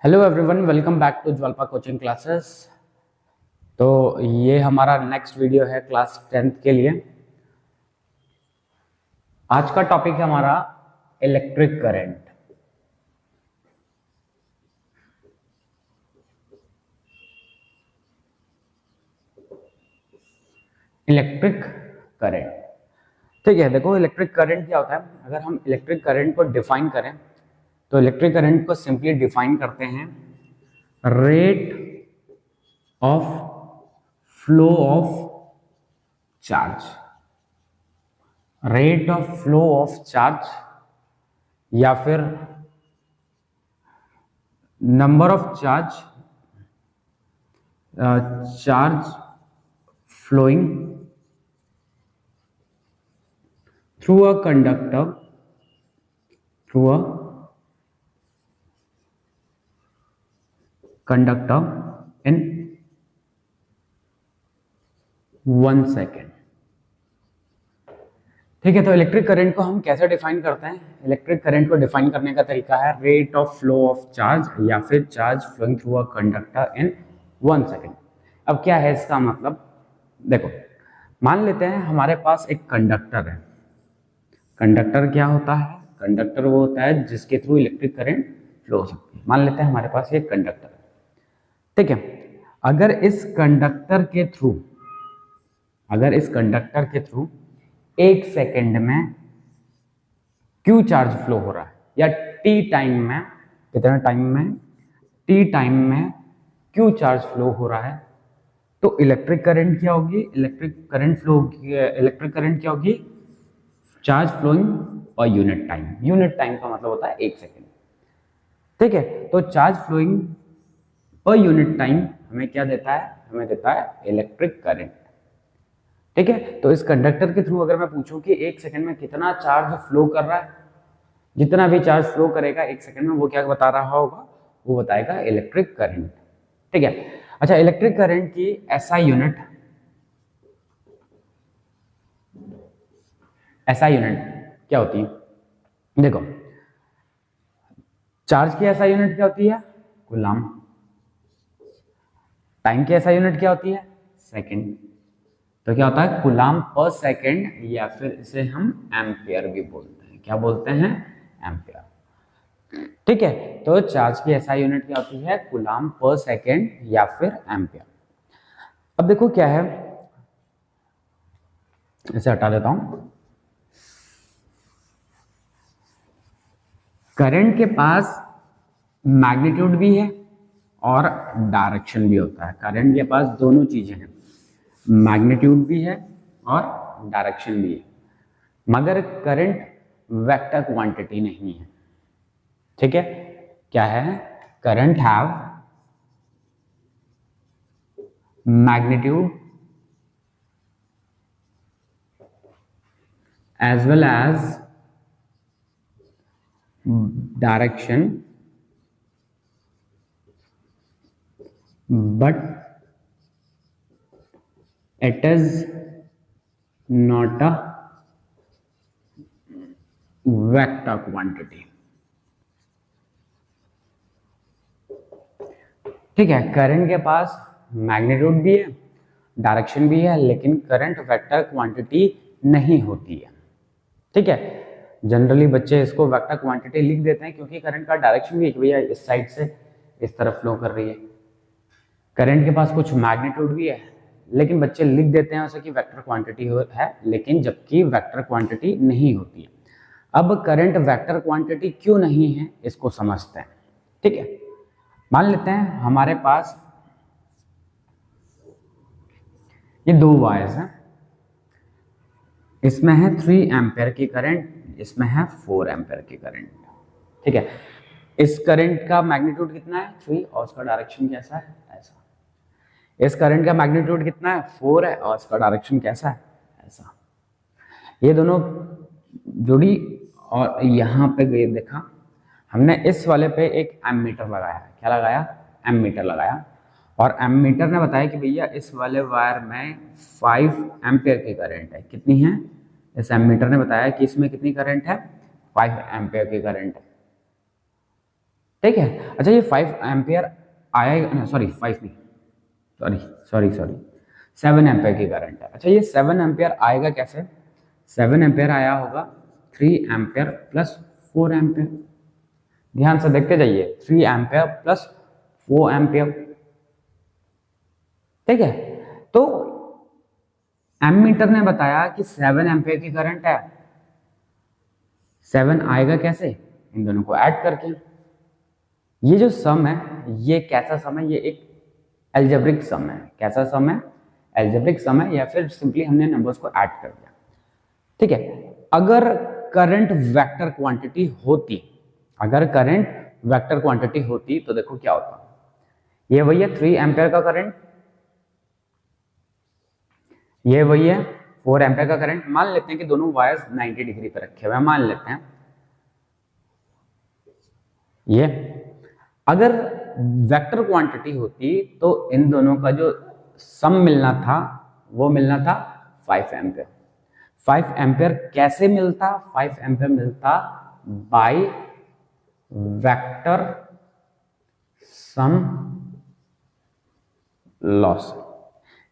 Hello everyone, welcome back to Jwalpa coaching classes. तो ये हमारा नेक्स्ट वीडियो है क्लास 10th के लिए। आज का टॉपिक है हमारा इलेक्ट्रिक करंट। इलेक्ट्रिक करंट, ठीक है। देखो, इलेक्ट्रिक करंट क्या होता है। अगर हम इलेक्ट्रिक करंट को डिफाइन करें तो इलेक्ट्रिक करंट को सिंपली डिफाइन करते हैं rate of flow of charge. Rate of flow of charge या फिर number of charge charge flowing through a conductor in 1 second. ठीक है, तो इलेक्ट्रिक करंट को हम कैसे डिफाइन करते हैं। इलेक्ट्रिक करंट को डिफाइन करने का तरीका है rate of flow of charge या फिर charge flowing through a conductor in 1 second. अब क्या है इसका मतलब, देखो मान लेते हैं हमारे पास एक कंडक्टर है। कंडक्टर क्या होता है? कंडक्टर वो होता है जिसके थ्रू इलेक्ट्रिक करंट फ्लो हो सकती है। मान लेते हैं हमारे पास ये कंडक्टर है, ठीक है। अगर इस कंडक्टर के थ्रू 1 सेकेंड में क्यू चार्ज फ्लो हो रहा है या टी टाइम में, कितना टाइम में, टी टाइम में क्यू चार्ज फ्लो हो रहा है, तो इलेक्ट्रिक करंट क्या होगी? इलेक्ट्रिक करंट क्या होगी? Charge flowing per unit time. Unit time का मतलब होता है 1 सेकेंड, ठीक है। तो charge flowing per unit time हमें क्या देता है? हमें देता है इलेक्ट्रिक करंट, ठीक है। तो इस कंडक्टर के थ्रू अगर मैं पूछूं कि 1 सेकेंड में कितना चार्ज फ्लो कर रहा है, जितना भी चार्ज फ्लो करेगा 1 सेकेंड में, वो क्या बता रहा होगा? वो बताएगा इलेक्ट्रिक करंट, ठीक है। अच्छा, इलेक्ट्रिक करंट की एसआई यूनिट क्या होती है? देखो, चार्ज की एसआई यूनिट क्या होती है? कूलम। टाइम की एसआई यूनिट क्या होती है? सेकंड। तो क्या होता है? कूलम पर सेकंड, या फिर इसे हम एम्पियर भी बोलते हैं। क्या बोलते हैं? एम्पियर, ठीक है। तो चार्ज की एसआई यूनिट क्या होती है? कूलम पर सेकंड या फिर एम्पियर। अब देखो क्या है, इसे हटा देता हूं। करंट के पास मैग्नीट्यूड भी है और डायरेक्शन भी होता है। करंट के पास दोनों चीजें हैं, मैग्नीट्यूड भी है और डायरेक्शन भी है, मगर करंट वेक्टर क्वांटिटी नहीं है, ठीक है। क्या है? Current have magnitude as well as direction, but it is not a vector quantity, ठीक है। करंट के पास मैग्नीट्यूड भी है, डायरेक्शन भी है, लेकिन करंट वेक्टर क्वांटिटी नहीं होती है, ठीक है। जनरली बच्चे इसको वेक्टर क्वांटिटी लिख देते हैं क्योंकि करंट का डायरेक्शन भी है कि भैया इस साइड से इस तरफ फ्लो कर रही है। करंट के पास कुछ मैग्नीट्यूड भी है, लेकिन बच्चे लिख देते हैं उसे कि वेक्टर क्वांटिटी है, लेकिन जबकि वेक्टर क्वांटिटी नहीं होती है। अब करंट वेक्टर क्वांटिटी क्यों नहीं है, इसको समझते हैं, ठीक है। मान लेते हैं हमारे पास ये 2 वायर्स हैं, इसमें है 3 एम्पेयर की करंट, इसमें है 4 एम्पेयर की करंट, ठीक है। इस करंट का मैग्नीट्यूड कितना है? 3, और उसका डायरेक्शन कैसा है? ऐसा। इस करंट का मैग्नीट्यूड कितना है? 4 है, और इसका डायरेक्शन कैसा है? ऐसा। ये दोनों जुड़ी, और यहाँ पे देखा हमने, इस वाले पे एक एमीटर लगाया है। क्या लगाया? एमीटर लगाया, और एमीटर ने बताया कि भैया इस वाले वायर में 5 एम्पियर की करंट है। कितनी है? इस एमीटर ने बताया कि इसमें कितनी करंट है? 5 एम्पियर की करंट है। ठीक है। अच्छा ये 5 एम्पियर आया, सॉरी 5 नहीं, सॉरी 7 एम्पियर की करंट है। अच्छा ये 7 एम्पियर आएगा कैसे? 7 एम्पियर आया होगा 3 एम्पियर प्लस 4 एम्पियर। ध्यान से देखते जाइए, 3 एम्पियर प्लस 4 एम्पियर। ठीक है, तो एमीटर ने बताया कि 7 एम्पियर की करंट है। 7 आएगा कैसे? इन दोनों को ऐड करके। ये जो सम है ये कैसा सम है? ये एक एल्जेब्रिक सम है। कैसा सम है? एल्जेब्रिक सम है, या फिर सिंपली हमने नंबर्स को ऐड कर दिया। ठीक है, अगर करंट वेक्टर क्वांटिटी होती, अगर करंट वेक्टर क्वांटिटी होती तो देखो क्या होता। ये वही है 3 एम्पियर का करंट, ये वही है 4 एम्पियर का करंट। मान लेते हैं कि दोनों वायर्स 90 डिग्री पर रखे हुए हैं, मान लेते हैं। ये अगर वेक्टर क्वांटिटी होती तो इन दोनों का जो सम मिलना था वो मिलना था 5 एम्पियर। 5 एम्पियर कैसे मिलता? 5 एम्पियर मिलता बाय वेक्टर सम लॉस।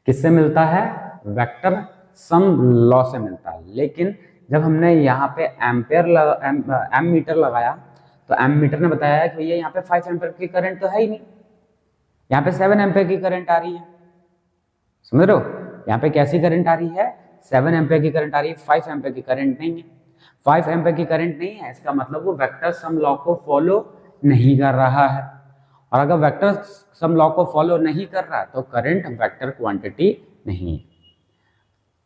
किससे मिलता है? वेक्टर सम लॉ से मिलता है। लेकिन जब हमने यहाँ पे एम मीटर लगाया तो एम मीटर ने बताया कि भैया यहाँ पे 5 एम्पियर की करंट तो है ही नहीं, यहाँ पे 7 एम्पियर की करंट आ रही है। समझ रहे हो? यहाँ पे कैसी करंट आ रही है? 7 एम्पियर की करंट आ रही है, 5 एम्पियर की करंट नहीं है। 5 एम्पियर की करंट नहीं है, इसका मतलब वो वेक्टर सम लॉ को फॉलो नहीं कर रहा है। और अगर वेक्टर सम लॉ को फॉलो नहीं कर रहा तो करंट वेक्टर क्वांटिटी नहीं है।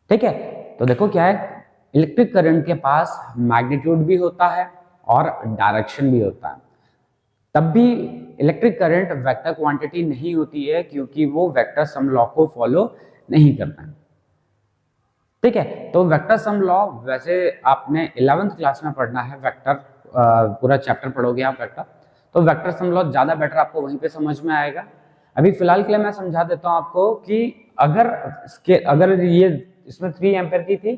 ठीक है, तो देखो क्या है, इलेक्ट्रिक करंट के पास मैग्नीट्यूड भी होता है और डायरेक्शन भी होता है। तब भी इलेक्ट्रिक करंट वेक्टर क्वांटिटी नहीं होती है क्योंकि वो वेक्टर सम लॉ को फॉलो नहीं करता है। ठीक है, तो वेक्टर सम लॉ वैसे आपने 11th क्लास में पढ़ना है, वेक्टर पूरा चैप्टर पढ़ोगे आप वेक्टर, तो वेक्टर सम लॉ ज्यादा बेटर आपको वहीं पे समझ में आएगा। अभी फिलहाल के लिए मैं समझा देता हूं आपको कि अगर ये इसमें 3 एम्पियर की थी,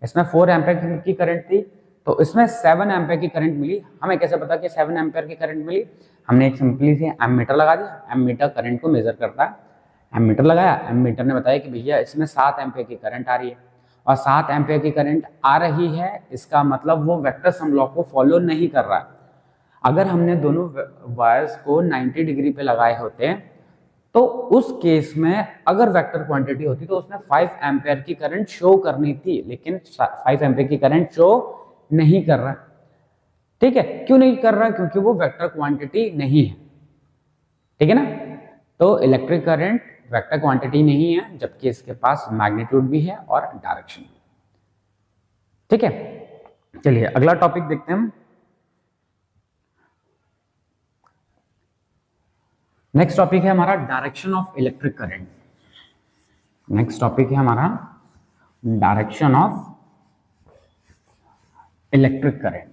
इसमें 4 एम्पियर की करंट थी, तो इसमें 7 एम्पियर की करंट मिली। हमें कैसे पता कि 7 एम्पियर की करंट मिली? हमने एक सिंपली से एमीटर लगा दिया, एमीटर करंट को मेजर करता है। एमीटर लगाया, एमीटर ने बताया कि भैया इसमें 7 एम्पियर की करंट आ रही है, और 7 एम्पियर की करंट आ रही है, इसका मतलब वो वेक्टर सम लॉ को फॉलो नहीं कर रहा है। अगर हमने दोनों वायर्स को 90 डिग्री पे लगाए होते तो उस केस में अगर वेक्टर क्वांटिटी होती तो उसने 5 एम्पियर की करंट शो करनी थी, लेकिन 5 एम्पियर की करंट शो नहीं कर रहा। ठीक है, क्यों नहीं कर रहा? क्योंकि वो वेक्टर क्वांटिटी नहीं है। ठीक है ना? तो इलेक्ट्रिक करंट वेक्टर क्वांटिटी नहीं है, जबकि इसके पास मैग्नीट्यूड भी है और डायरेक्शन भी। ठीक है, चलिए अगला टॉपिक देखते हैं हम। नेक्स्ट टॉपिक है हमारा direction of electric current. Next topic है हमारा direction of electric current.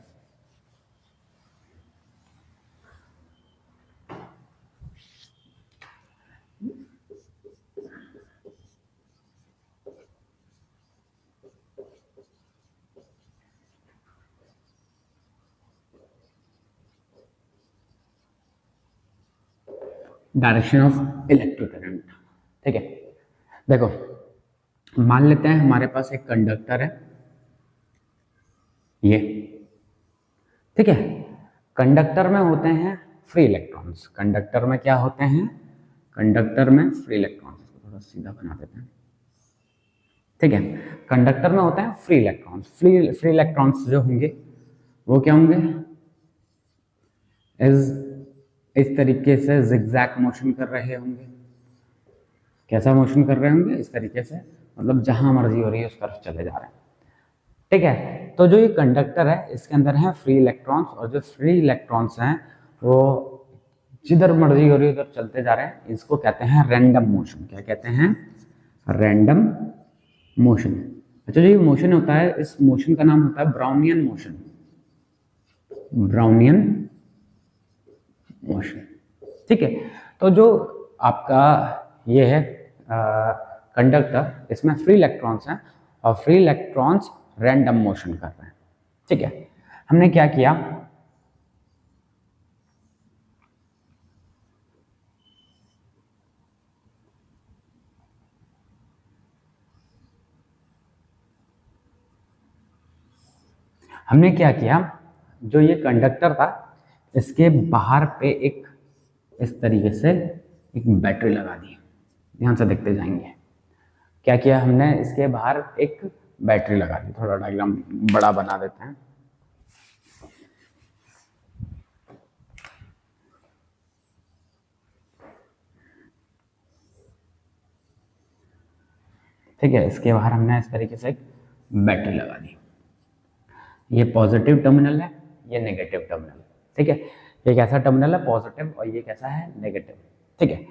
Direction of electric current. ठीक है, देखो मान लेते हैं हमारे पास एक कंडक्टर है, ये। ठीक है, कंडक्टर में होते हैं फ्री इलेक्ट्रॉन्स। कंडक्टर में क्या होते हैं? कंडक्टर में फ्री इलेक्ट्रॉन्स। इसको थोड़ा सीधा बना देते हैं। ठीक है, कंडक्टर में होते हैं फ्री इलेक्ट्रॉन्स। फ्री इलेक्ट्रॉन्स जो होंगे वो क्या होंगे? इस तरीके से जिगजैग मोशन कर रहे होंगे। कैसा मोशन कर रहे होंगे? इस तरीके से, मतलब जहां मर्जी हो रही है उस तरफ चले जा रहे हैं। ठीक है, तो जो ये कंडक्टर है इसके अंदर है फ्री इलेक्ट्रॉन्स, और जो फ्री इलेक्ट्रॉन्स हैं वो जिधर मर्जी हो रही है उधर चलते जा रहे हैं। इसको कहते हैं रैंडम मोशन। क्या कहते हैं? Random motion. अच्छा, जो ये मोशन होता है इस मोशन का नाम होता है ब्राउनियन मोशन। Brownian motion. ठीक है, तो जो आपका ये है कंडक्टर, इसमें फ्री इलेक्ट्रॉन्स हैं और फ्री इलेक्ट्रॉन्स रैंडम मोशन कर रहे हैं। ठीक है, हमने क्या किया, हमने क्या किया, जो ये कंडक्टर था इसके बाहर पे एक इस तरीके से एक बैटरी लगा दी। ध्यान से देखते जाएंगे। क्या किया हमने, इसके बाहर एक बैटरी लगा दी। थोड़ा डायग्राम बड़ा बना देते हैं। ठीक है, इसके बाहर हमने इस तरीके से एक बैटरी लगा दी। ये पॉजिटिव टर्मिनल है, ये नेगेटिव टर्मिनल। ठीक है, ये कैसा टर्मिनल है, पॉजिटिव, और ये कैसा है, नेगेटिव। ठीक है,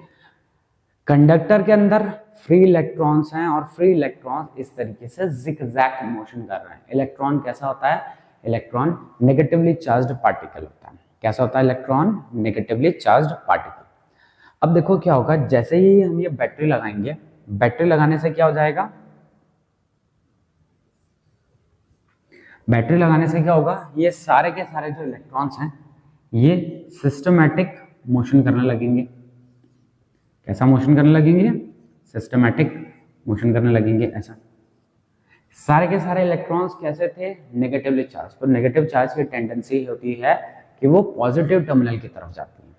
कंडक्टर के अंदर फ्री इलेक्ट्रॉन्स हैं और फ्री इलेक्ट्रॉन्स इस तरीके से जिगजैग मोशन कर रहे हैं। इलेक्ट्रॉन कैसा होता है, इलेक्ट्रॉन नेगेटिवली चार्ज्ड पार्टिकल होता है। कैसा होता है इलेक्ट्रॉन, नेगेटिवली चार्ज्ड पार्टिकल। अब देखो क्या होगा, जैसे ही हम ये बैटरी लगाएंगे, बैटरी लगाने से क्या हो जाएगा, बैटरी लगाने से क्या होगा, ये सारे के सारे जो इलेक्ट्रॉन्स हैं ये सिस्टमैटिक मोशन करने लगेंगे। कैसा मोशन करने लगेंगे, सिस्टमैटिक मोशन करने लगेंगे। ऐसा सारे के सारे इलेक्ट्रॉन्स कैसे थे, नेगेटिवली चार्ज। तो नेगेटिव चार्ज की टेंडेंसी होती है कि वो पॉजिटिव टर्मिनल की तरफ जाती है।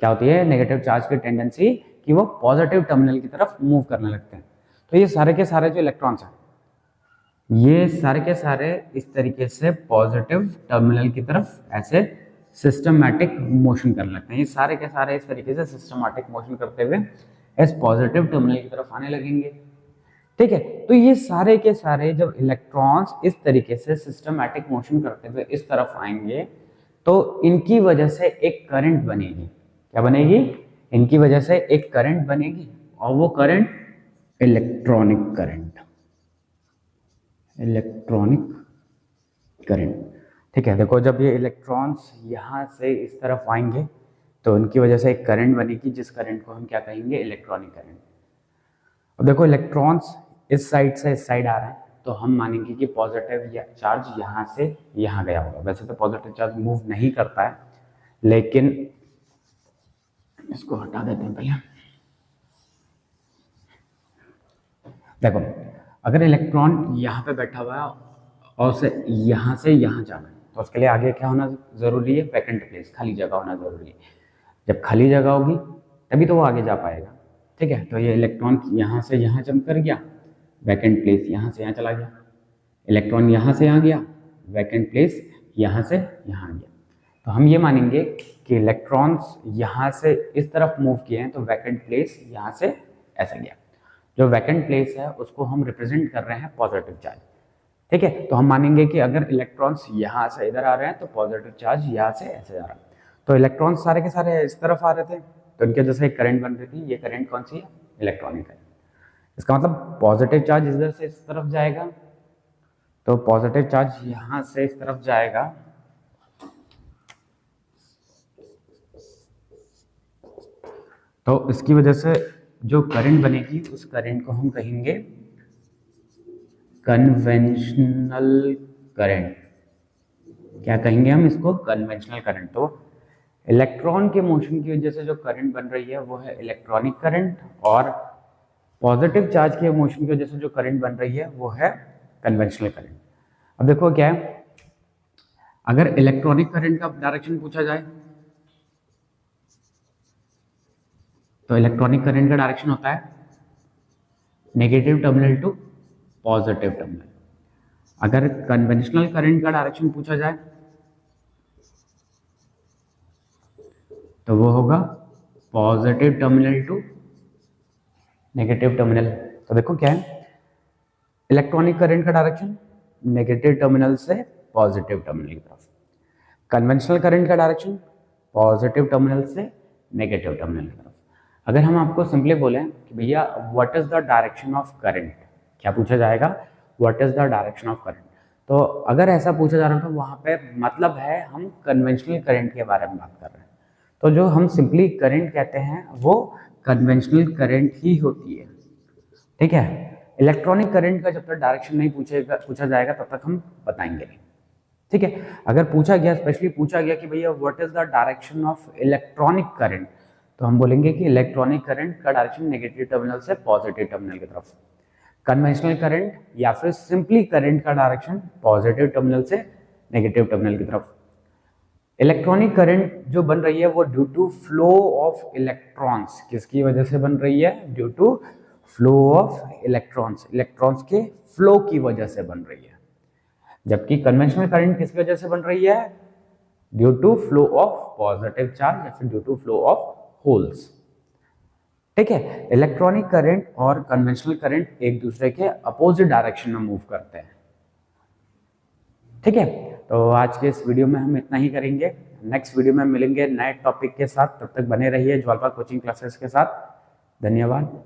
क्या होती है, नेगेटिव चार्ज की टेंडेंसी कि वो पॉजिटिव टर्मिनल की तरफ मूव करने लगते हैं। तो ये सारे के सारे जो इलेक्ट्रॉन्स हैं ये सारे के सारे इस तरीके से पॉजिटिव टर्मिनल की तरफ ऐसे सिस्टमैटिक मोशन करने लगते हैं। ये सारे के सारे इस तरीके से सिस्टमैटिक मोशन करते हुए इस पॉजिटिव टर्मिनल की तरफ आने लगेंगे। ठीक है, तो ये सारे के सारे जब इलेक्ट्रॉन्स इस तरीके से सिस्टमैटिक मोशन करते हुए इस तरफ आएंगे तो इनकी वजह से एक करंट बनेगी। क्या बनेगी, इनकी वजह से एक करंट बनेगी, और वो current electronic current, electronic current. ठीक है, देखो जब ये इलेक्ट्रॉन्स यहाँ से इस तरफ आएंगे तो उनकी वजह से एक करंट बनेगी, जिस करंट को हम क्या कहेंगे, इलेक्ट्रॉनिक करंट। अब देखो इलेक्ट्रॉन्स इस साइड से इस साइड आ रहे हैं तो हम मानेंगे कि पॉजिटिव चार्ज यहाँ से यहाँ गया होगा। वैसे तो पॉजिटिव चार्ज मूव नहीं करता है, लेकिन इसको हटा देते हैं पहले। देखो अगर इलेक्ट्रॉन यहाँ पे बैठा हुआ है और उसे यहाँ से यहाँ जाना है तो उसके लिए आगे क्या होना जरूरी है, वैकेंट प्लेस, खाली जगह होना जरूरी है। जब खाली जगह होगी तभी तो वो आगे जा पाएगा। ठीक है, तो ये इलेक्ट्रॉन यहाँ से यहाँ जंप कर गया, वैकेंट प्लेस यहाँ से यहाँ चला गया। इलेक्ट्रॉन यहाँ से यहाँ गया, वैकेंट प्लेस यहाँ से यहाँ आ गया। तो हम ये मानेंगे कि इलेक्ट्रॉन्स यहाँ से इस तरफ मूव किए हैं तो वैकेंट प्लेस यहाँ से ऐसा गया। जो वैकेंट प्लेस है उसको हम रिप्रेजेंट कर रहे हैं पॉजिटिव चार्ज। ठीक है, तो हम मानेंगे कि अगर इलेक्ट्रॉन्स यहाँ से इधर आ रहे हैं तो पॉजिटिव चार्ज यहाँ से ऐसे जा रहा है। तो इलेक्ट्रॉन्स सारे के सारे इस तरफ आ रहे थे तो इनके जैसे एक करंट बन रही थी। ये करंट कौन सी है, इलेक्ट्रॉनिक है। इसका मतलब पॉजिटिव चार्ज इधर से इस तरफ जाएगा तो पॉजिटिव चार्ज यहाँ से इस तरफ जाएगा, तो इसकी वजह से जो करंट बनेगी उस करंट को हम कहेंगे कन्वेंशनल करंट। क्या कहेंगे हम इसको, कन्वेंशनल करंट। तो इलेक्ट्रॉन के मोशन की वजह से जो करंट बन रही है वो है इलेक्ट्रॉनिक करंट, और पॉजिटिव चार्ज के मोशन की वजह से जो करंट बन रही है वो है कन्वेंशनल करंट। अब देखो क्या है, अगर इलेक्ट्रॉनिक करंट का डायरेक्शन पूछा जाए तो इलेक्ट्रॉनिक करंट का डायरेक्शन होता है negative terminal to positive terminal. अगर कन्वेंशनल करंट का डायरेक्शन पूछा जाए तो वो होगा positive terminal to negative terminal. तो देखो क्या है, इलेक्ट्रॉनिक करंट का डायरेक्शन नेगेटिव टर्मिनल से पॉजिटिव टर्मिनल की तरफ, कन्वेंशनल करंट का डायरेक्शन पॉजिटिव टर्मिनल से नेगेटिव टर्मिनल की तरफ। अगर हम आपको सिंपली बोलें कि भैया what is the direction of current, क्या पूछा जाएगा, what is the direction of current. तो अगर ऐसा पूछा जा रहा है तो वहाँ पे मतलब है हम कन्वेंशनल करंट के बारे में बात कर रहे हैं। तो जो हम सिंपली करंट कहते हैं वो कन्वेंशनल करंट ही होती है। ठीक है, इलेक्ट्रॉनिक करंट का जब तक डायरेक्शन नहीं पूछा जाएगा तब तक हम बताएंगे नहीं। ठीक है, अगर पूछा गया, स्पेशली पूछा गया कि भैया what is the direction of electronic current, तो हम बोलेंगे कि इलेक्ट्रॉनिक करंट का डायरेक्शन नेगेटिव टर्मिनल से पॉजिटिव टर्मिनल की तरफ, कन्वेंशनल करंट या फिर सिंपली करंट का डायरेक्शन पॉजिटिव टर्मिनल से नेगेटिव टर्मिनल की तरफ। इलेक्ट्रॉनिक करंट जो बन रही है वो due to flow of electrons, किसकी वजह से बन रही है? Due to flow of electrons, electrons के फ्लो की वजह से बन रही है। जबकि कन्वेंशनल करंट किसकी वजह से बन रही है? Due to flow of positive charge या फिर due to flow of holes. ठीक है, इलेक्ट्रॉनिक करंट और कन्वेंशनल करंट एक दूसरे के अपोजिट डायरेक्शन में मूव करते हैं। ठीक है, तो आज के इस वीडियो में हम इतना ही करेंगे। नेक्स्ट वीडियो में मिलेंगे नए टॉपिक के साथ, तब तक बने रहिए ज्वालपा कोचिंग क्लासेस के साथ। धन्यवाद।